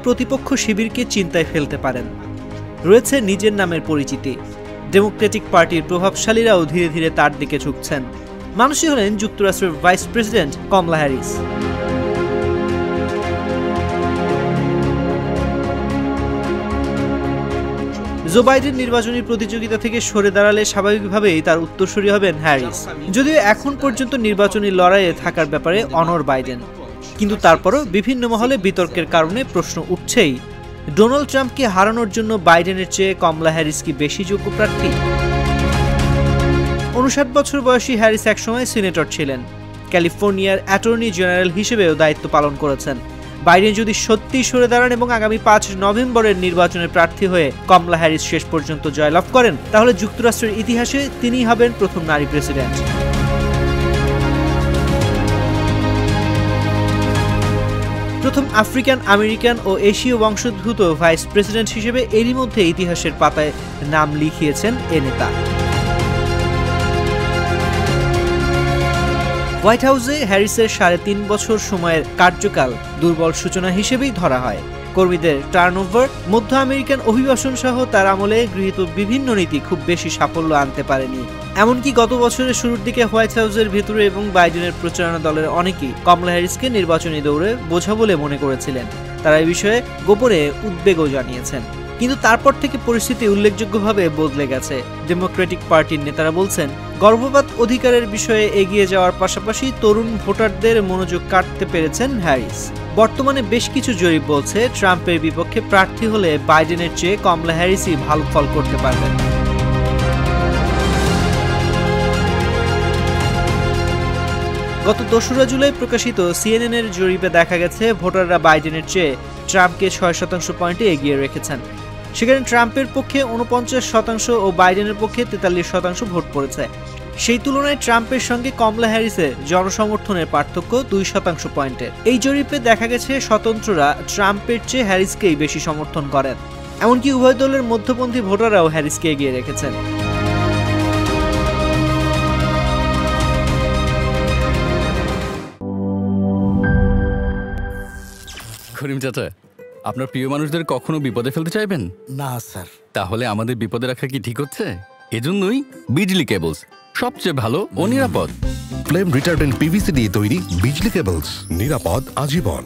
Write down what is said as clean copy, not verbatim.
প্রতিপক্ষ শিবিরকে চিন্তায় ফেলতে পারেন। রয়েছে নিজের নামের পরিচিতি। ডেমোক্রেটিক পার্টির প্রভাবশালীরাও ধীরে ধীরে তার দিকে ঝুঁকছেন। মানুষই হলেন যুক্তরাষ্ট্রের ভাইস প্রেসিডেন্ট কমলা হ্যারিস। জো বাইডেন নির্বাচনী প্রতিযোগিতা থেকে সরে দাঁড়ালে স্বাভাবিকভাবেই তার উত্তরসূরি হবেন হ্যারিস। যদিও এখন পর্যন্ত নির্বাচনী লড়াইয়ে থাকার ব্যাপারে অনড় বাইডেন, কিন্তু তারপরও বিভিন্ন মহলে বিতর্কের কারণে প্রশ্ন উঠছেই, ডোনাল্ড ট্রাম্পকে হারানোর জন্য বাইডেনের চেয়ে কমলা হ্যারিস কি বেশি যোগ্য প্রার্থী? 59 বছর বয়সী হ্যারিস একসময় সিনেটর ছিলেন, ক্যালিফোর্নিয়ার অ্যাটর্নি জেনারেল হিসেবেও দায়িত্ব পালন করেছেন। বাইডেন যদি সত্যিই সরে দাঁড়ান এবং আগামী 5 নভেম্বরের নির্বাচনের প্রার্থী হয়ে কমলা হ্যারিস শেষ পর্যন্ত জয়লাভ করেন, তাহলে যুক্তরাষ্ট্রের ইতিহাসে তিনিই হবেন প্রথম নারী প্রেসিডেন্ট। প্রথম আফ্রিকান আমেরিকান ও এশীয় বংশোদ্ভূত ভাইস প্রেসিডেন্ট হিসেবে এরই মধ্যে ইতিহাসের পাতায় নাম লিখিয়েছেন এ নেতা। হোয়াইট হাউসে হ্যারিসের 3.5 বছর সময়ের কার্যকাল দুর্বল সূচনা হিসেবেই ধরা হয়। কর্মীদের টার্নওভার, মধ্য আমেরিকান অভিবাসন সহ তার আমলে গৃহীত বিভিন্ন নীতি খুব বেশি সাফল্য আনতে পারেনি। এমনকি গত বছরের শুরুর দিকে হোয়াইট হাউসের ভেতরে এবং বাইডেনের প্রচারণা দলের অনেকেই কমলা হ্যারিসকে নির্বাচনী দৌড়ে বোঝা বলে মনে করেছিলেন। তারা এই বিষয়ে গোপনে উদ্বেগও জানিয়েছেন। কিন্তু তারপর থেকে পরিস্থিতি উল্লেখযোগ্যভাবে বদলে গেছে। ডেমোক্রেটিক পার্টির নেতারা বলছেন, গর্ভপাত অধিকারের বিষয়ে এগিয়ে যাওয়ার পাশাপাশি তরুণ ভোটারদের মনোযোগ কাটতে পেরেছেন হ্যারিস। বর্তমানে বেশ কিছু জরিপ বলছে, ট্রাম্পের বিপক্ষে প্রার্থী হলে বাইডেনের চেয়ে কমলা হ্যারিসই ভালো ফল করতে পারবেন। গত 2 জুলাই প্রকাশিত CNN এর জরিপে দেখা গেছে, ভোটাররা বাইডেনের চেয়ে ট্রাম্পকে 6% পয়েন্টে এগিয়ে রেখেছেন। সেখানে ট্রাম্পের পক্ষে 49% ও বাইডেনের পক্ষে 43% ভোট পড়েছে। সেই তুলনায় ট্রাম্পের সঙ্গে কমলা হ্যারিসের জনসমর্থনের পার্থক্য 2% পয়েন্টের। এই জরিপে দেখা গেছে, স্বতন্ত্ররা ট্রাম্পের চেয়ে হ্যারিসকেই বেশি সমর্থন করেন। এমনকি উভয় দলের মধ্যপন্থী ভোটাররাও হ্যারিসকে এগিয়ে রেখেছেন। করিম চাচা, আপনার প্রিয় মানুষদের কখনো বিপদে ফেলতে চাইবেন না স্যার। তাহলে আমাদের বিপদে রাখা কি ঠিক হচ্ছে? এজন্যই বিজলি কেবলস সবচেয়ে ভালো ও নিরাপদ। ফ্লেম রিটার্ডেন্ট পিভিসি দিয়ে তৈরি বিজলি কেবলস, নিরাপদ আজীবন।